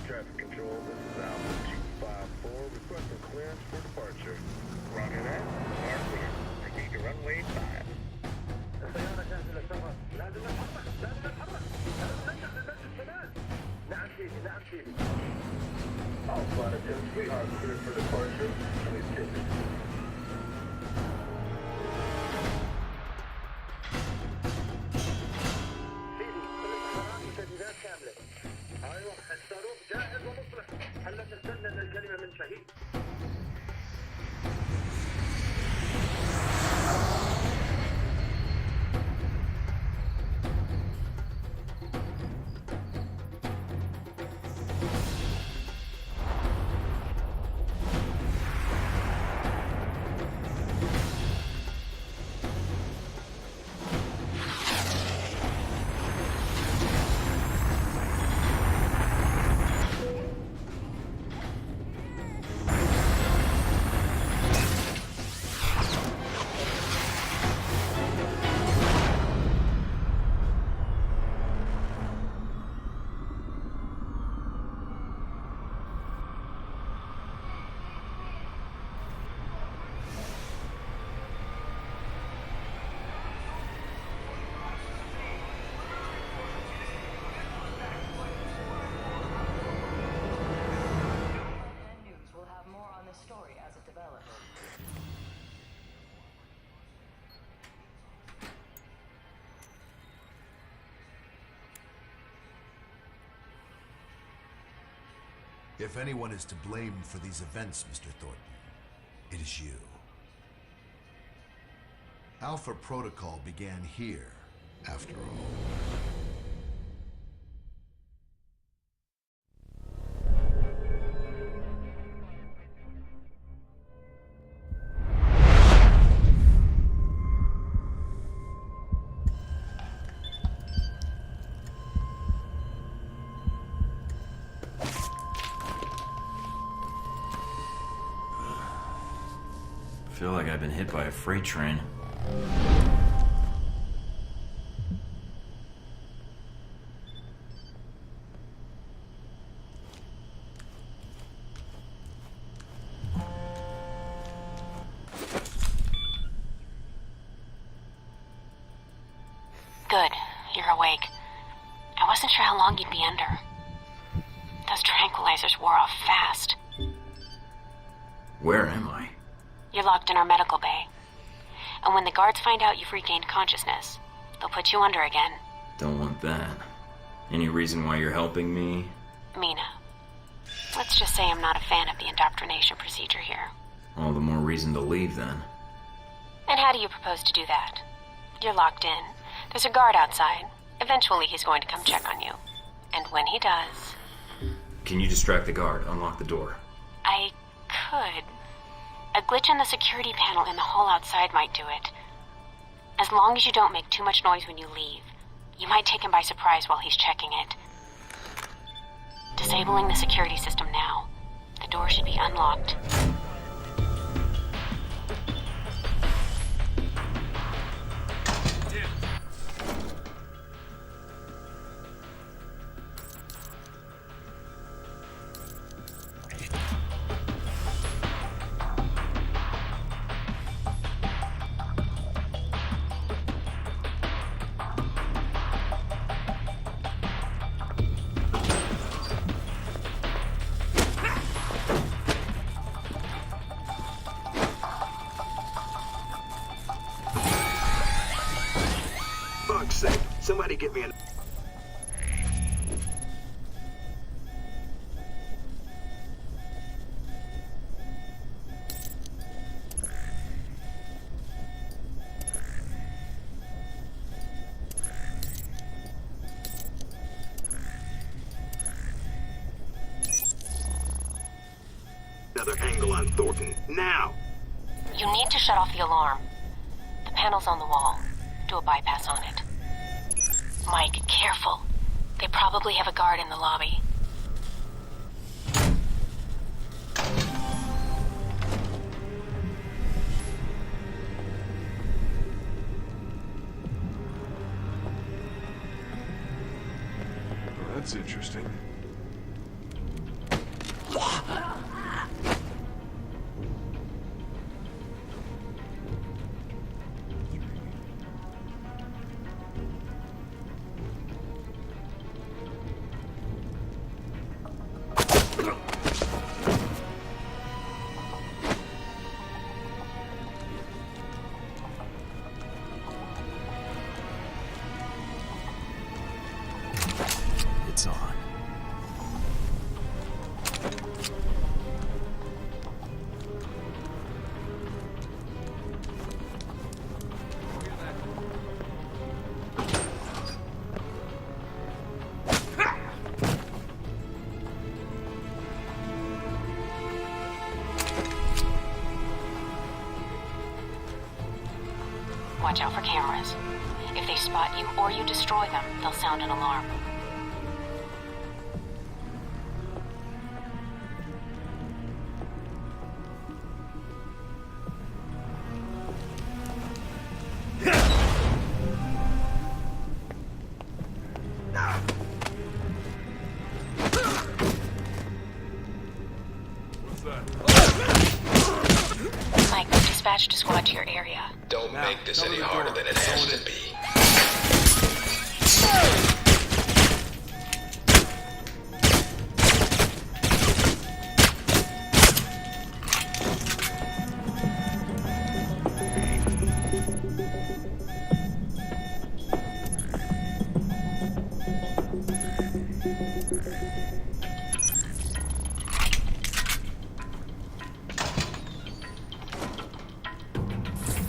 traffic control, this is Alpha 254, requesting clearance for departure. Roger that. Are clear. Proceed to runway 5. السيارة جاهزة للسفر. لازم نتحرك. لازم نتحرك. لازم ننجح للمسجد كمان. نعم سيدي. نعم سيدي. Alpha 2, we are clear for departure. Please take it. سيدي، كل الحرام تجهيزات كاملة. ايوه، الصاروخ جاهز ومصلح. هلا تستنى الكلمة من شهيد. If anyone is to blame for these events, Mr. Thornton, it is you. Alpha Protocol began here, after all. I feel like I've been hit by a freight train. Good, you're awake. I wasn't sure how long you'd be under. Those tranquilizers wore off fast. Where am I? You're locked in our medical bay. And when the guards find out you've regained consciousness, they'll put you under again. Don't want that. Any reason why you're helping me? Mina. Let's just say I'm not a fan of the indoctrination procedure here. All the more reason to leave, then. And how do you propose to do that? You're locked in. There's a guard outside. Eventually he's going to come check on you. And when he does... Can you distract the guard? Unlock the door. I could. A glitch in the security panel in the hall outside might do it. As long as you don't make too much noise when you leave, you might take him by surprise while he's checking it. Disabling the security system now. The door should be unlocked. Fuck's sake, somebody get me an... Another angle on Thornton, now! You need to shut off the alarm. The panel's on the wall. Do a bypass on it. Mike, careful. They probably have a guard in the lobby. Well, that's interesting. lights on. Watch out for cameras. If they spot you or you destroy them, they'll sound an alarm. Mike, we've dispatched a squad to your area. Don't make this any harder than it has to be.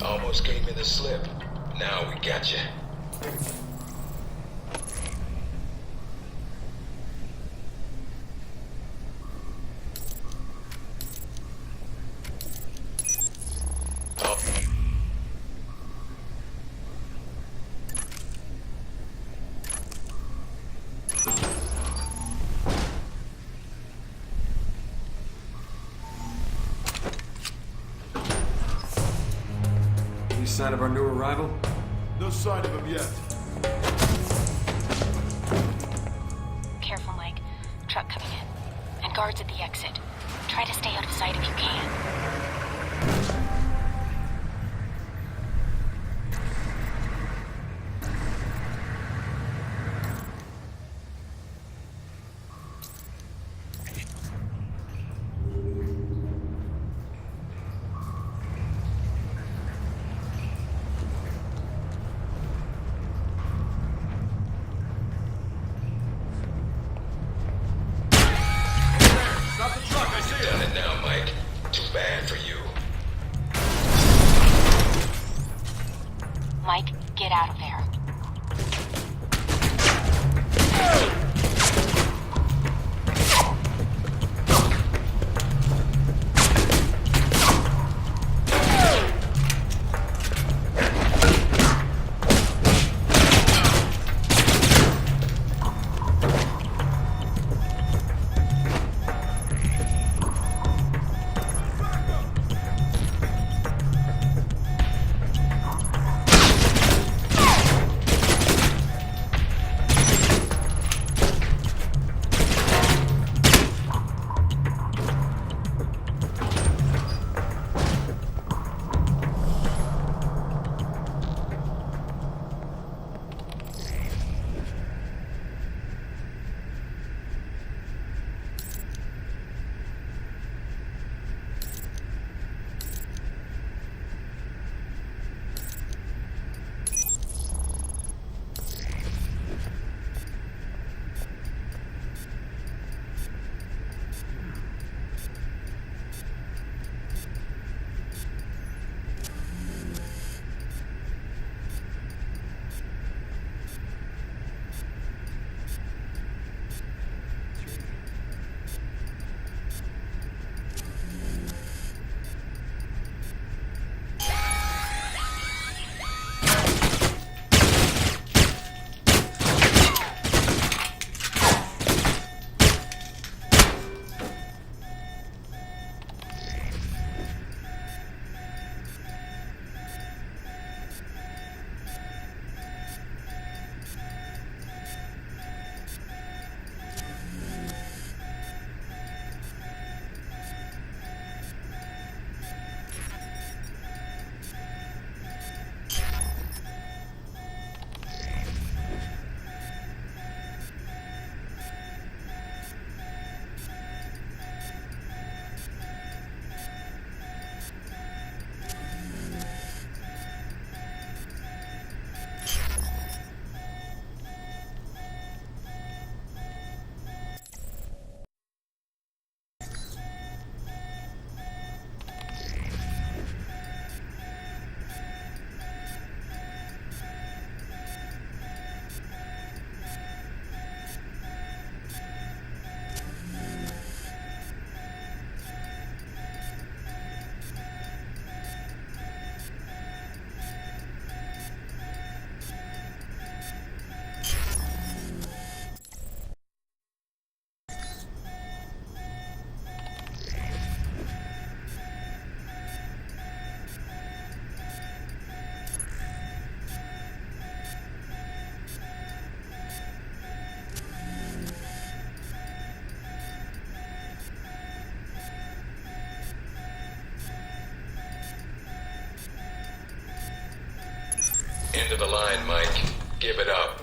Almost gave me the slip. Now we got you. Sign of our new arrival? No sign of him yet. Careful, Mike. Truck coming in. And guards at the exit. Try to stay out of sight if you can. Done it now, Mike. Too bad for you. Mike, get out of there. End of the line, Mike. Give it up.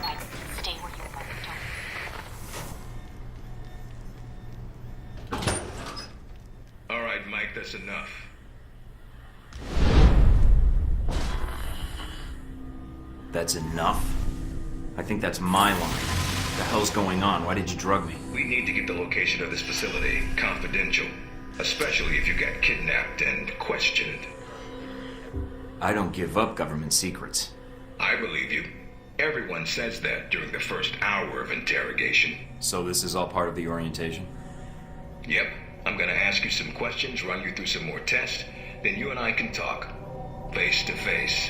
Like, stay where you are. Don't. All right, Mike, that's enough. That's enough? I think that's my line. What the hell's going on? Why did you drug me? We need to get the location of this facility confidential, especially if you got kidnapped and questioned. I don't give up government secrets. I believe you. Everyone says that during the first hour of interrogation. So this is all part of the orientation? Yep. I'm gonna ask you some questions, run you through some more tests, then you and I can talk. Face to face.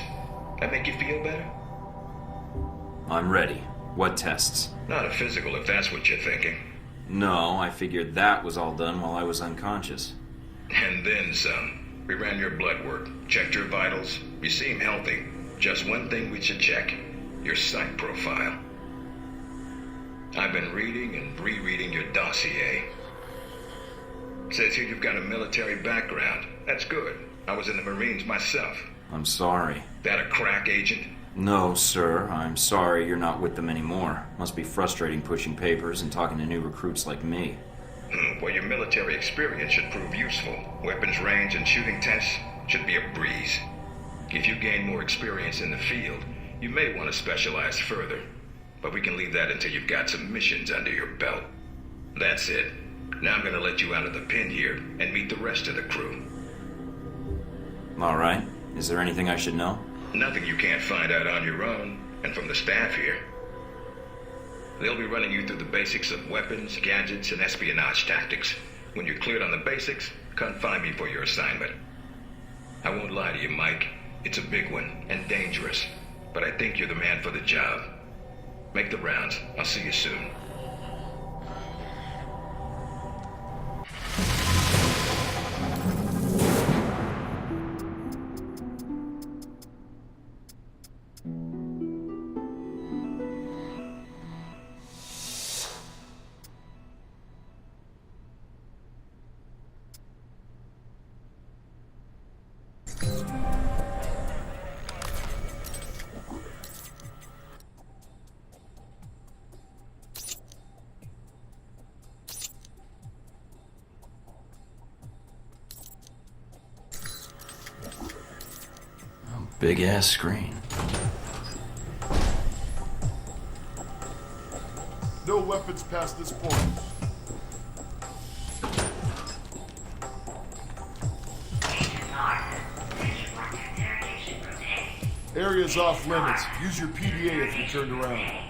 That make you feel better? I'm ready. What tests? Not a physical, if that's what you're thinking. No, I figured that was all done while I was unconscious. And then some. We ran your blood work, checked your vitals. You seem healthy. Just one thing we should check. Your psych profile. I've been reading and rereading your dossier. It says here you've got a military background. That's good. I was in the Marines myself. I'm sorry. That a crack agent? No, sir. I'm sorry you're not with them anymore. Must be frustrating pushing papers and talking to new recruits like me. Well, your military experience should prove useful. Weapons range and shooting tests should be a breeze. If you gain more experience in the field, you may want to specialize further. But we can leave that until you've got some missions under your belt. That's it. Now I'm going to let you out of the pen here and meet the rest of the crew. All right. Is there anything I should know? Nothing you can't find out on your own, and from the staff here. They'll be running you through the basics of weapons, gadgets, and espionage tactics. When you're cleared on the basics, come find me for your assignment. I won't lie to you, Mike. It's a big one, and dangerous. But I think you're the man for the job. Make the rounds. I'll see you soon. Big ass screen. No weapons past this point. Area's off limits. Use your PDA if you're turned around.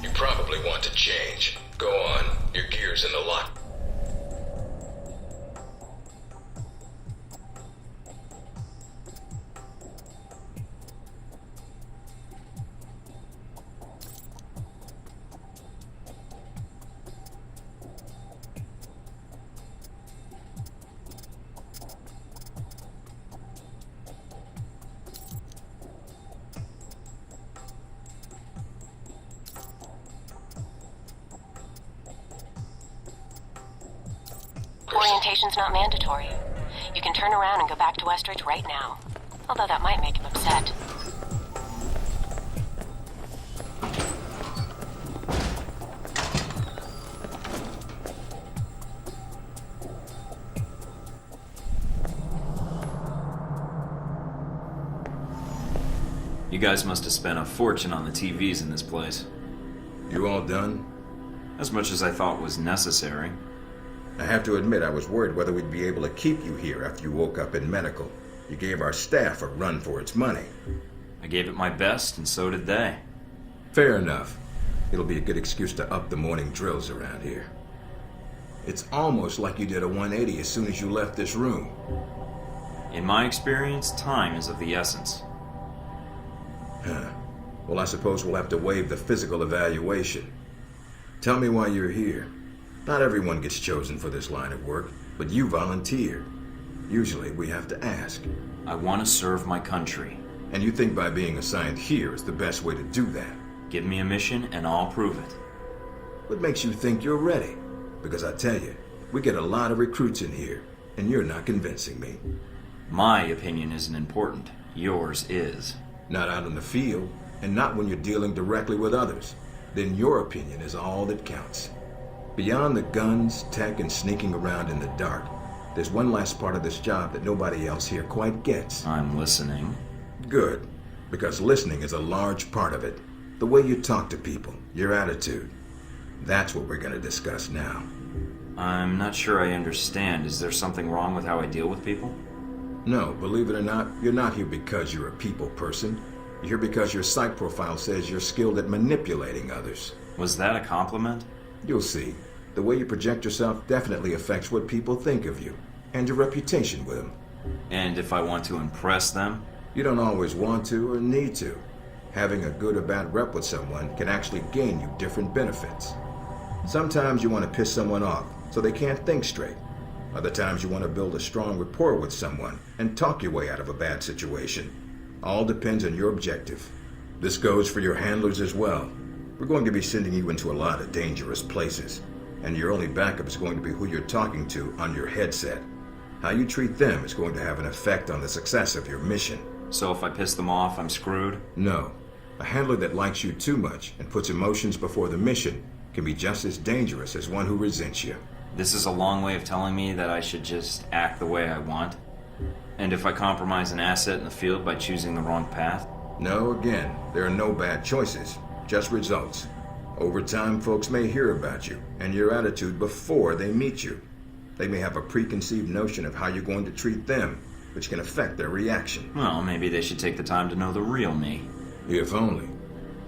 You probably want to change. Go on. Your gear's in the lock. Orientation's not mandatory. You can turn around and go back to Westridge right now. Although that might make him upset. You guys must have spent a fortune on the TVs in this place. You all done? As much as I thought was necessary. I have to admit I was worried whether we'd be able to keep you here after you woke up in medical. You gave our staff a run for its money. I gave it my best, and so did they. Fair enough. It'll be a good excuse to up the morning drills around here. It's almost like you did a 180 as soon as you left this room. In my experience, time is of the essence. Huh. Well, I suppose we'll have to waive the physical evaluation. Tell me why you're here. Not everyone gets chosen for this line of work, But you volunteered. Usually we have to ask. I want to serve my country. And you think by being assigned here is the best way to do that? Give me a mission and I'll prove it. What makes you think you're ready? Because I tell you, we get a lot of recruits in here, and you're not convincing me. My opinion isn't important. Yours is. Not out in the field, and not when you're dealing directly with others. Then your opinion is all that counts. Beyond the guns, tech, and sneaking around in the dark, there's one last part of this job that nobody else here quite gets. I'm listening. Good, because listening is a large part of it. The way you talk to people, your attitude. That's what we're going to discuss now. I'm not sure I understand. Is there something wrong with how I deal with people? No, believe it or not, you're not here because you're a people person. You're here because your psych profile says you're skilled at manipulating others. Was that a compliment? You'll see. The way you project yourself definitely affects what people think of you, and your reputation with them. And if I want to impress them? You don't always want to or need to. Having a good or bad rep with someone can actually gain you different benefits. Sometimes you want to piss someone off so they can't think straight. Other times you want to build a strong rapport with someone and talk your way out of a bad situation. All depends on your objective. This goes for your handlers as well. We're going to be sending you into a lot of dangerous places, and your only backup is going to be who you're talking to on your headset. How you treat them is going to have an effect on the success of your mission. So if I piss them off, I'm screwed? No. A handler that likes you too much and puts emotions before the mission can be just as dangerous as one who resents you. This is a long way of telling me that I should just act the way I want? And if I compromise an asset in the field by choosing the wrong path? No, again, there are no bad choices, just results. Over time, folks may hear about you and your attitude before they meet you. They may have a preconceived notion of how you're going to treat them, which can affect their reaction. Well, maybe they should take the time to know the real me. If only.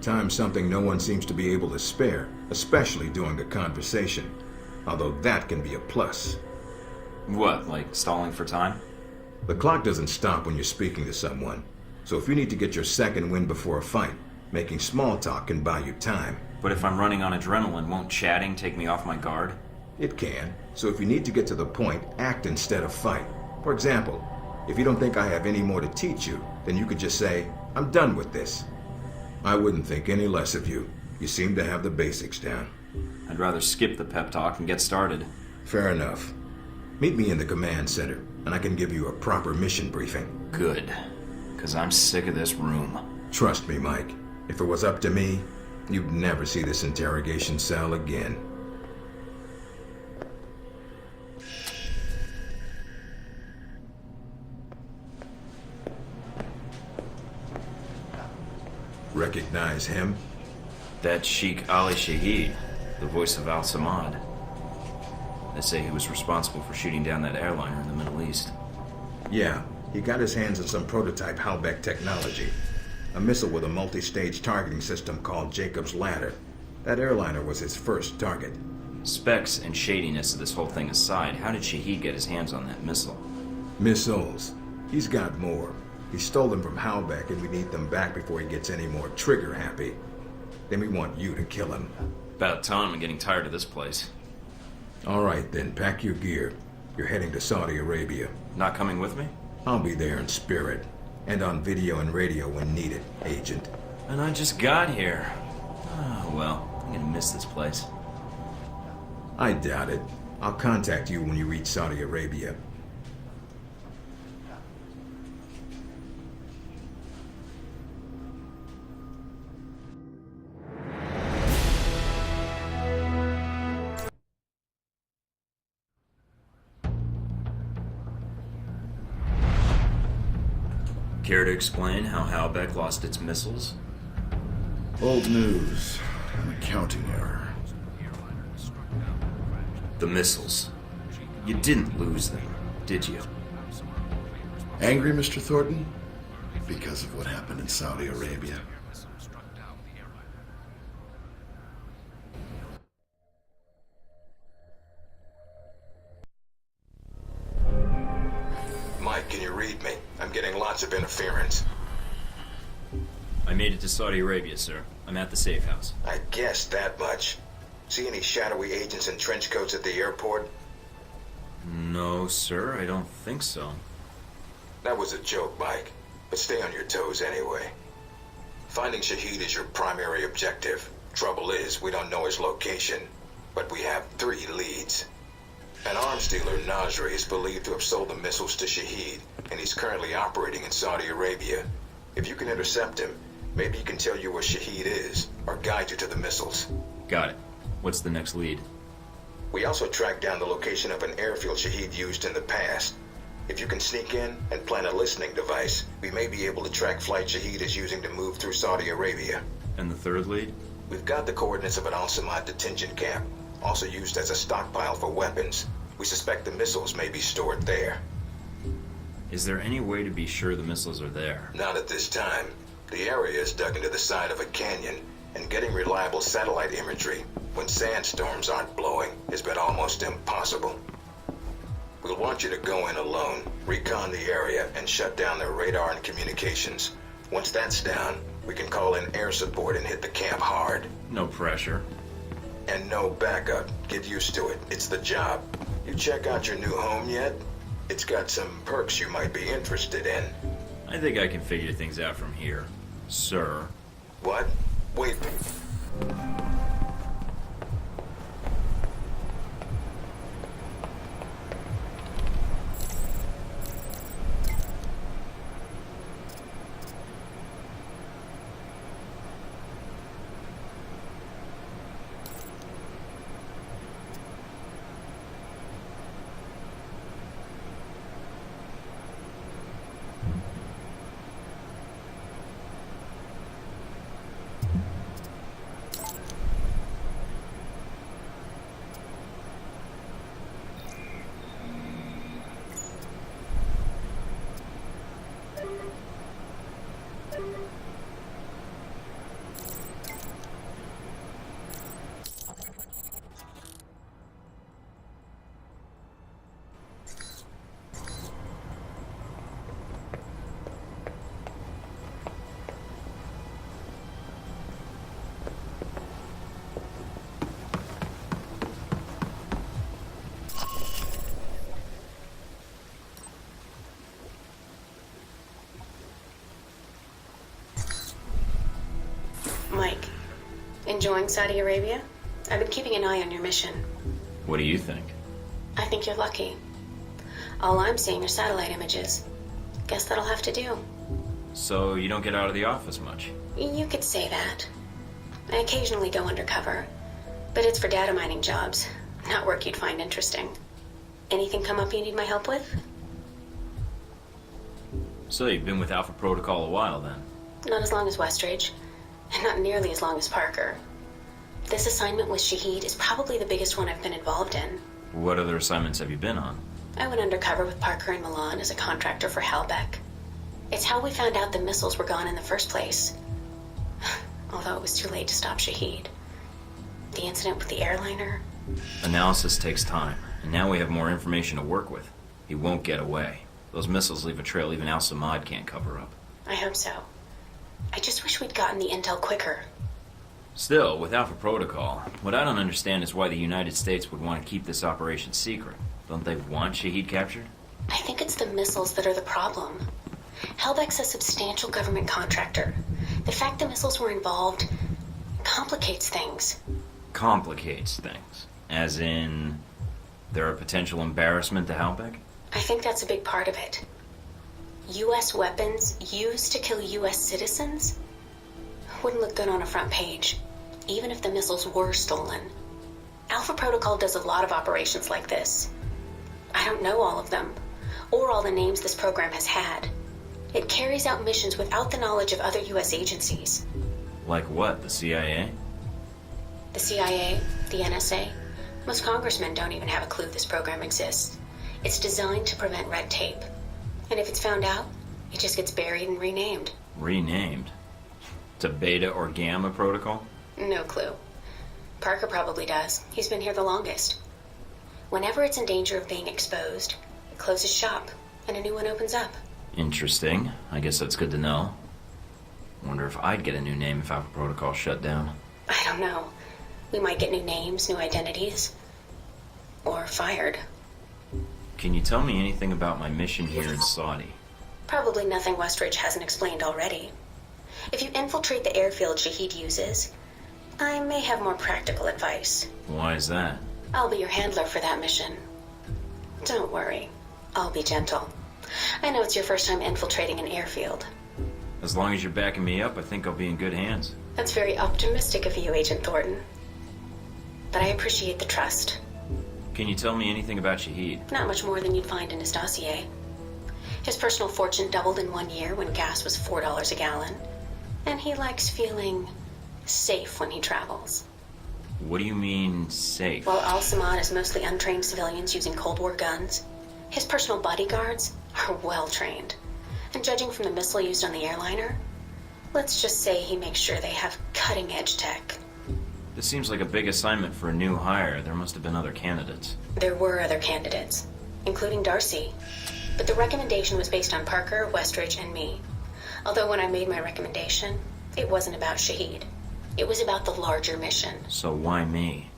Time's something no one seems to be able to spare, especially during a conversation. Although that can be a plus. What, like stalling for time? The clock doesn't stop when you're speaking to someone. So if you need to get your second win before a fight, making small talk can buy you time. But if I'm running on adrenaline, won't chatting take me off my guard? It can. So if you need to get to the point, act instead of fight. For example, if you don't think I have any more to teach you, then you could just say, I'm done with this. I wouldn't think any less of you. You seem to have the basics down. I'd rather skip the pep talk and get started. Fair enough. Meet me in the command center, and I can give you a proper mission briefing. Good. Because I'm sick of this room. Trust me, Mike. If it was up to me, you'd never see this interrogation cell again. Recognize him? That's Sheikh Ali Shahid, the voice of Al-Samad. They say he was responsible for shooting down that airliner in the Middle East. Yeah, he got his hands on some prototype Halbeck technology. A missile with a multi-stage targeting system called Jacob's Ladder. That airliner was his first target. Specs and shadiness of this whole thing aside, how did Shahid get his hands on that missile? Missiles. He's got more. He stole them from Halbeck, and we need them back before he gets any more trigger-happy. Then we want you to kill him. About time. I'm getting tired of this place. All right, then. Pack your gear. You're heading to Saudi Arabia. Not coming with me? I'll be there in spirit. And on video and radio when needed, Agent. And I just got here. Oh, well. I'm gonna miss this place. I doubt it. I'll contact you when you reach Saudi Arabia. Care to explain how Halbeck lost its missiles? Old news. An accounting error. The missiles. You didn't lose them, did you? Angry, Mr. Thornton? Because of what happened in Saudi Arabia. Mike, can you read me? I'm getting lots of interference. I made it to Saudi Arabia, sir. I'm at the safe house. I guessed that much. See any shadowy agents in trench coats at the airport? No, sir, I don't think so. That was a joke, Mike. But stay on your toes anyway. Finding Shahid is your primary objective. Trouble is, we don't know his location, but we have 3 leads. An arms dealer, Nasri, is believed to have sold the missiles to Shahid, and he's currently operating in Saudi Arabia. If you can intercept him, maybe he can tell you where Shahid is, or guide you to the missiles. Got it. What's the next lead? We also tracked down the location of an airfield Shahid used in the past. If you can sneak in and plant a listening device, we may be able to track flight Shahid is using to move through Saudi Arabia. And the third lead? We've got the coordinates of an Al-Samad detention camp, also used as a stockpile for weapons. We suspect the missiles may be stored there. Is there any way to be sure the missiles are there? Not at this time. The area is dug into the side of a canyon, and getting reliable satellite imagery when sandstorms aren't blowing has been almost impossible. We'll want you to go in alone, recon the area, and shut down their radar and communications. Once that's down, we can call in air support and hit the camp hard. No pressure. And no backup. Get used to it. It's the job. You check out your new home yet? It's got some perks you might be interested in. I think I can figure things out from here, sir. What? Wait. Mike, enjoying Saudi Arabia? I've been keeping an eye on your mission. What do you think? I think you're lucky. All I'm seeing are satellite images. Guess that'll have to do. So you don't get out of the office much? You could say that. I occasionally go undercover, but it's for data mining jobs, not work you'd find interesting. Anything come up you need my help with? So you've been with Alpha Protocol a while then? Not as long as Westridge, and not nearly as long as Parker. This assignment with Shahid is probably the biggest one I've been involved in. What other assignments have you been on? I went undercover with Parker in Milan as a contractor for Halbeck. It's how we found out the missiles were gone in the first place. Although it was too late to stop Shahid. The incident with the airliner... Analysis takes time, and now we have more information to work with. He won't get away. Those missiles leave a trail even Al-Samad can't cover up. I hope so. I just wish we'd gotten the intel quicker. Still, with Alpha Protocol, what I don't understand is why the United States would want to keep this operation secret. Don't they want Shahid captured? I think it's the missiles that are the problem. Halbeck's a substantial government contractor. The fact the missiles were involved complicates things. Complicates things? As in, they're a potential embarrassment to Halbeck? I think that's a big part of it. U.S. weapons used to kill U.S. citizens wouldn't look good on a front page, even if the missiles were stolen. Alpha Protocol does a lot of operations like this. I don't know all of them, or all the names this program has had. It carries out missions without the knowledge of other U.S. agencies. Like what, the CIA? The CIA, the NSA. Most congressmen don't even have a clue this program exists. It's designed to prevent red tape. And if it's found out, it just gets buried and renamed. Renamed? To Beta or Gamma Protocol? No clue. Parker probably does. He's been here the longest. Whenever it's in danger of being exposed, it closes shop, and a new one opens up. Interesting. I guess that's good to know. Wonder if I'd get a new name if Alpha Protocol shut down. I don't know. We might get new names, new identities. Or fired. Can you tell me anything about my mission here in Saudi? Probably nothing Westridge hasn't explained already. If you infiltrate the airfield Shahid uses, I may have more practical advice. Why is that? I'll be your handler for that mission. Don't worry, I'll be gentle. I know it's your first time infiltrating an airfield. As long as you're backing me up, I think I'll be in good hands. That's very optimistic of you, Agent Thornton. But I appreciate the trust. Can you tell me anything about Shahid? Not much more than you'd find in his dossier. His personal fortune doubled in 1 year when gas was $4 a gallon. And he likes feeling safe when he travels. What do you mean, safe? While Al-Samad is mostly untrained civilians using Cold War guns, his personal bodyguards are well trained. And judging from the missile used on the airliner, let's just say he makes sure they have cutting-edge tech. This seems like a big assignment for a new hire. There must have been other candidates. There were other candidates, including Darcy. But the recommendation was based on Parker, Westridge, and me. Although when I made my recommendation, it wasn't about Shahid. It was about the larger mission. So why me?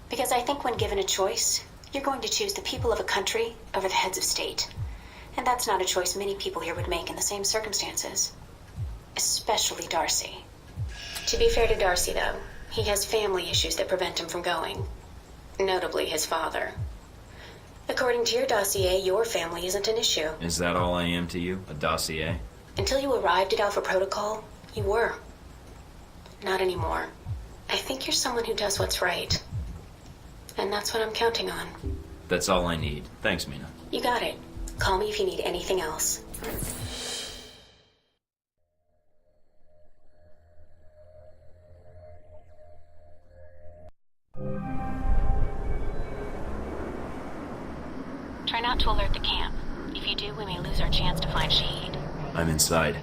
Because I think when given a choice, you're going to choose the people of a country over the heads of state. And that's not a choice many people here would make in the same circumstances. Especially Darcy. To be fair to Darcy, though, he has family issues that prevent him from going. Notably his father. According to your dossier, your family isn't an issue. Is that all I am to you? A dossier? Until you arrived at Alpha Protocol, you were. Not anymore. I think you're someone who does what's right. And that's what I'm counting on. That's all I need. Thanks, Mina. You got it. Call me if you need anything else. Try not to alert the camp. If you do, we may lose our chance to find Shahid. I'm inside.